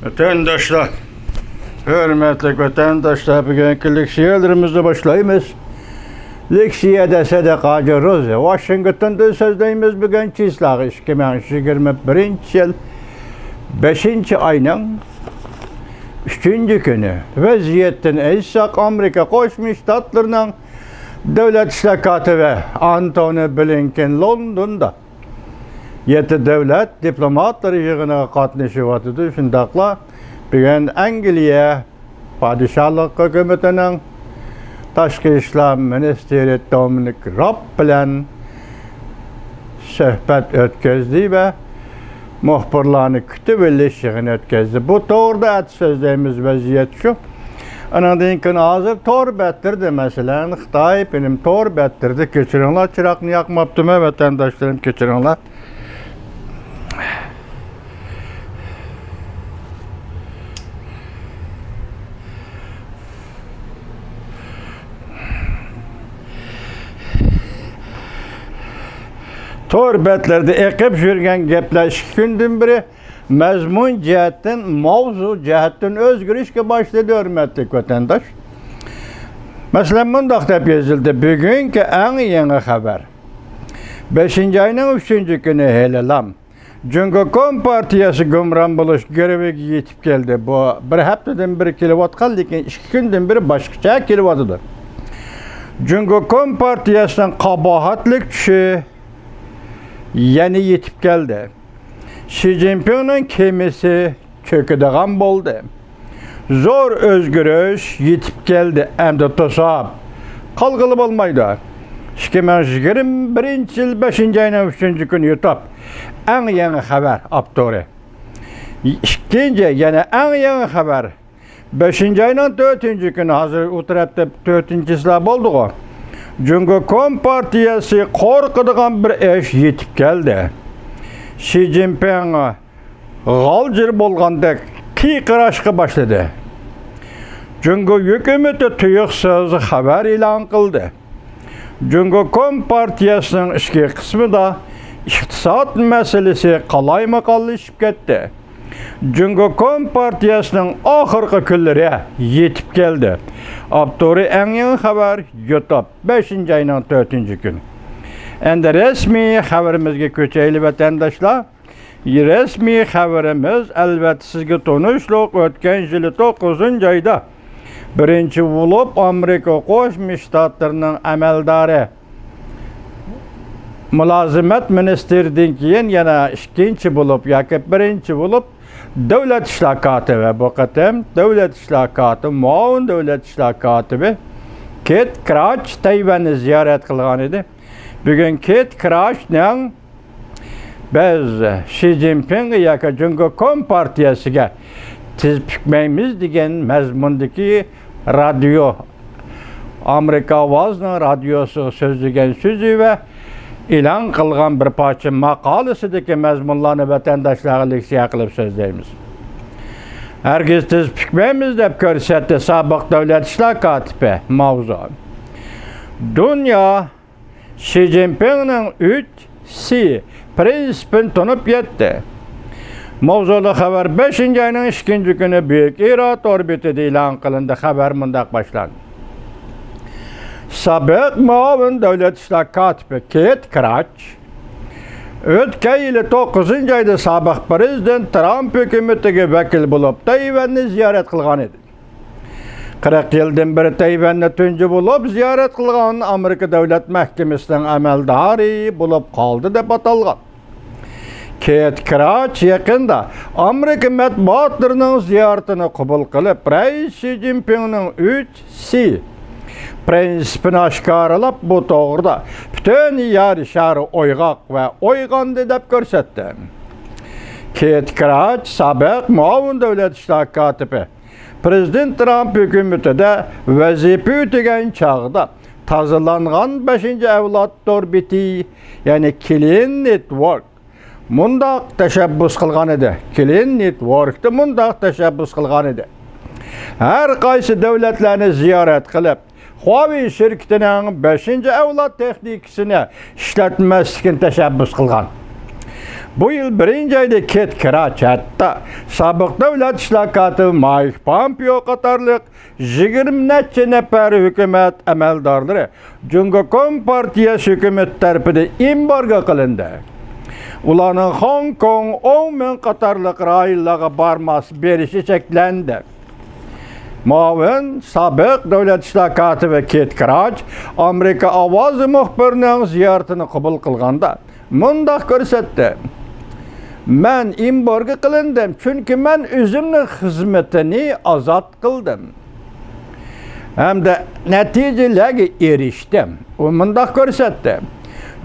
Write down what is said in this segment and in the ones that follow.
Vatandaşlar, hürmetli vatandaşlar, bugünkü leksiyalarımızı başlayımız. Leksiya dese de qacırız. Washington'da sözleyimiz bugün çizlağı 2021 yıl 5. ayının 3. günü. Vaziyetten eysak Amerika Koşmuş Ştatlarının devlet işlakatı ve Antony Blinken London'da 7 devlet diplomatları yığına qatnaşıvatıdı. Şundaqla bugün Angliya Padişahlık Hükümeti'nin Taşqi İşler Ministeri Dominic Raab bilen söhbet ötközdi ve muhbirlarını kütüp yığını ötközdi. Bu doğruda sözleyimiz vaziyet şu. Anadın ki hazır tor bettirdi mesela. Xitay benim tor bettirdi. Keçirinler çıraqını yakmaptım vatandaşlarım keçirinler. Tor betlerde ekip jürgen gepleş gündün biri mezmun cihetten, mavzu cihetten özgürüşke başladı hürmetli vatandaş. Mesela mundaq dep yazıldı. Bugünkü en yeni haber. 5. ayının 3. günü helalam. Cumhuriyet Partiyası gümran buluş görevi yetip geldi. Bu bir haftadan 1 kilowatt kaldı ki 2 günden biri başka kilowatıdır. Cumhuriyet Partiyası'nın kabahatlik düşü yeni yetip geldi. Xi Jinping'in kemisi çöküdüğün oldu. Zor özgürüş yetip geldi. Hem de tosab. Kalgılıp olmaydı. 2021 yıl 5. ayının 3. günü YouTube. En yeni haber aptori. İkinci yani en yeni haber. 5. ayının 4. günü hazır oturapta 4. sıra oldu o. Cumhuriyet Partiyası korkuduğun bir iş yetip geldi. Xi Jinping galcır bolğanda qiyqiraşqa başladı. Cumhuriyet hükümeti tuyuqsuz haber ilan kıldı. Cumhuriyet Partiyasının işki kısmı da iqtisat meselesi qalayma-qallaşıp ketdi. Cumhuriyet Partiyasının ahırkı külleri yetip geldi. Aptori en yeni haber YouTube 5. ayının 4. gün. Endi resmi haberimizge köçeyli vatandaşlar. Resmi haberimiz elbette sizge tonuşluq ötken yılı 9. ayda birinci bulup Amerika Qoşmuş Ştatlarının əməldarı mülazimet ministerden keyin yana ikinci bulup yoki birinci bulup devlet işlakatı ve bu qatam devlet işlakatı muavin devlet işlakatı ve Kate Krach Tayvan'ı ziyaret qilgan edi. Bugün Kate Krach'ning biz Xi Jinping yoki Cumhuriyet Partiyasiga tiz pükmeymiz degan mazmundagi radyo Amerika Ovozning radyosi so'zlagan so'zi ve ilan qilgan bir parça maqolasidagi mazmunlarni vatandaşlarga leksiya qilib so'zlaymiz. Herkes tiz pükmeymiz deb ko'rsatdi sobiq davlat ishlar kotibi mavzu. Dünya Xi Jinping'nin 3C prinsipini tunib yetdi. Mavzulu haber 5. ayının 2. günü Büyük İrat orbitida ilan qilindi. Haber mundaq başlandı. Sobiq muavin davlat ishlar kotibi Kate Krach o'tgan yili 9. ayda sobiq prezident Trump hukumatiga vakil bo'lib Tayvanni ziyorat qilgan edi. 40 yıldan beri Tayvanni tunji bo'lib ziyorat qilgan Amerika Davlat Mahkamasining amaldori bo'lib qoldi deb atalgan. Kate Krach yaqinda Amerika matbuotlarining ziyoratini qabul qilib, Rais Xi Jinping'ning 3C prinsipini oshkorlab, bu to'g'rida butun yer shari o'yg'oq va o'yg'ondi deb ko'rsatdi. Kate Krach sobiq muavin davlat ishlar kotibi Prezident Trump hükümetide vazife ötegen çağda tazılanğan 5. avlod orbiti yani Clean Network mundaq teşebbüs qilgan edi. Clean Network'da mundaq teşebbüs qilgan edi. Her qaysi devletlerini ziyaret qilib, Huawei şirketining 5. avlod texnikasini ishlatmaslikni teşebbüs qilgan. Bu yıl birinci ayda Kate Krach hatta sabık devlet işler katibi Mike Pompeo qatarlıq 20 neçe nefer hükümet əməldarları Cumhuriyet Partiyası hükümet tərəfindən embargo qılındı. Ulanın Hong Kong 10.000 qatarlıq rayonlara barması berişi çeklendi. Muavin sabık devlet işler katibi Kate Krach Amerika Avazı muhbirinin ziyaretini kabul kılganda mundaq görsətdi. Mən embargo qılındım çünkü mən özümün hizmetini azad kıldım. Hem de neticelerge eriştim. O mundaq görsətdi.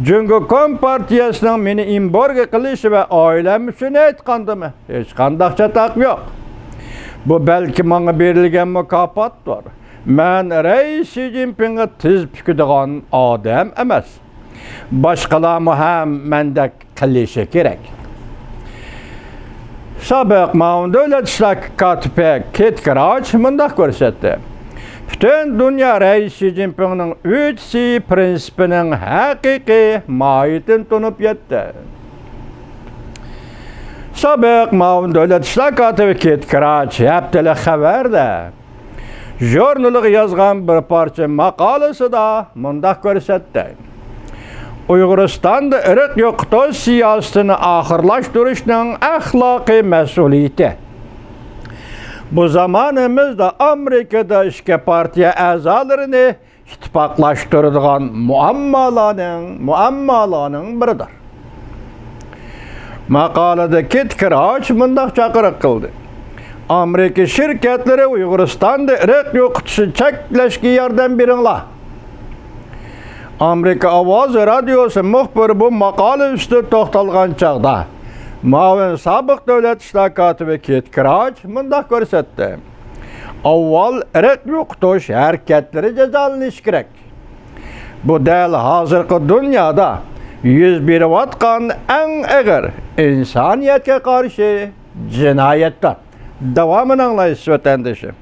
Cumhuriyet Partiyasının meni embargo qilishi ve ailem üçün aytqandımı? Hiç qandaq çataq yok. Bu belki bana verilgen mükafatdır. Mən Reis Xi Jinping'e tiz püküdüğün adam emas. Başkalarımı hem mendek qilishi kerak. Sabık Ma'un devlet işler katibi Kate Krach mundaq görsətdi. Bütün dünya Reis Xi Jinping'nin 3C prinsipinin hakiki mahiyetini tunup yetti. Sabık Ma'un devlet işler katibi Kate Krach yaptığı haberde jurnallık yazgan bir parça makalesi da mundaq görsətdi. Uyg'uristonda irq yo'qotish siyosatini oxirlashtirishning axloqiy mas'uliyati. Bu zamonimizda Amerikada ishga partiya a'zolarini ittifoqlashtiradigan muammolarning biridir. Maqolada Kate Krach mundaq chaqiriq qildi. Amerika şirketlari Uyg'uristonda irq yo'qotishni cheklashga yordam beringlar. Amerika Ovoz radiosu muhbiri bu maqola üstü to'xtalgan chaqda muavin sobiq davlat ishlar katibi Kate Krach mundaq ko'rsatdi. Avval irq yo'qotish harakatlari jazolanishi kerak. Bu dal hozirgi dunyoda yuz berayotgan eng og'ir insoniyatga qarshi jinoyatdir. Davomini anglaysiz vatandoshim.